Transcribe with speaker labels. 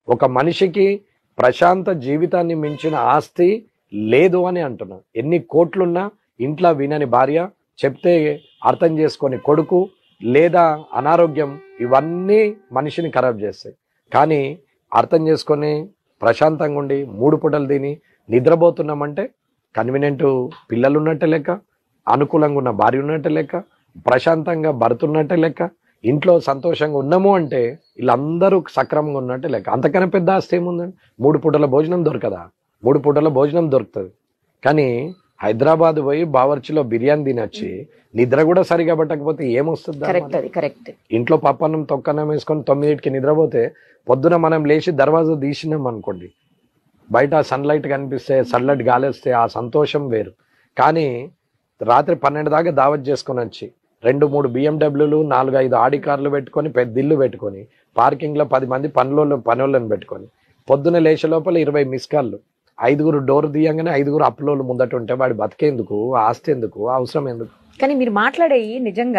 Speaker 1: ఒక మనిషికి ప్రశాంత జీవితాన్ని మించిన ఆస్తి లేదు అని అంటున్నా. ఎన్ని కోట్లున్నా ఇంట్లో వినని భార్య, చెప్తే అర్థం చేసుకొని కొడుకు, లేదా అనారోగ్యం, ఇవన్నీ మనిషిని ఖరాబ్ చేస్తాయి. కానీ అర్థం చేసుకొని ప్రశాంతంగా ఉండి 3 పూటలు తిని నిద్రపోతున్నామంటే కన్వీనియంట్ పిల్లలు ఉన్నట్టే లెక్క, అనుకూలంగా ఉన్న భార్య ఉన్నట్టే లెక్క, ప్రశాంతంగా భర్త ఉన్నట్టే లెక్క, ఇంట్లో సంతోషంగా ఉన్నాము అంటే వీళ్ళందరూ సక్రమంగా ఉన్నట్టే లెక్క. అంతకన్నా పెద్ద ఆస్తి ఏముందండి? 3 పూటల భోజనం దొరకదా? 3 పూటల భోజనం దొరుకుతుంది. కానీ హైదరాబాద్ పోయి బావర్చిలో బిర్యానీ తినొచ్చి నిద్ర కూడా సరిగా పట్టకపోతే ఏమొస్తుంది? ఇంట్లో పప్పన్నం తొక్కన్నం వేసుకొని 9కి నిద్రపోతే పొద్దున మనం లేచి దర్వాజా తీసినాం అనుకోండి, బయట సన్లైట్ కనిపిస్తే, చల్లటి గాలేస్తే ఆ సంతోషం వేరు. కానీ రాత్రి 12 దాకా దావత్ చేసుకొని వచ్చి 2-3 బిఎండబ్ల్యూలు, 4-5 ఆడి కార్లు పెట్టుకొని, పెద్ద ఇల్లు పెట్టుకొని, పార్కింగ్లో 10 మంది పనులను పెట్టుకొని, పొద్దున లేచే లోపల 20 మిస్ కాళ్ళు, 5గురు డోర్ తీయంగానే 5గురు అప్పులోళ్ళు ముందట ఉంటే వాడి బతికేందుకు, ఆస్తి ఎందుకు, అవసరం ఎందుకు?
Speaker 2: కానీ మీరు మాట్లాడే నిజంగా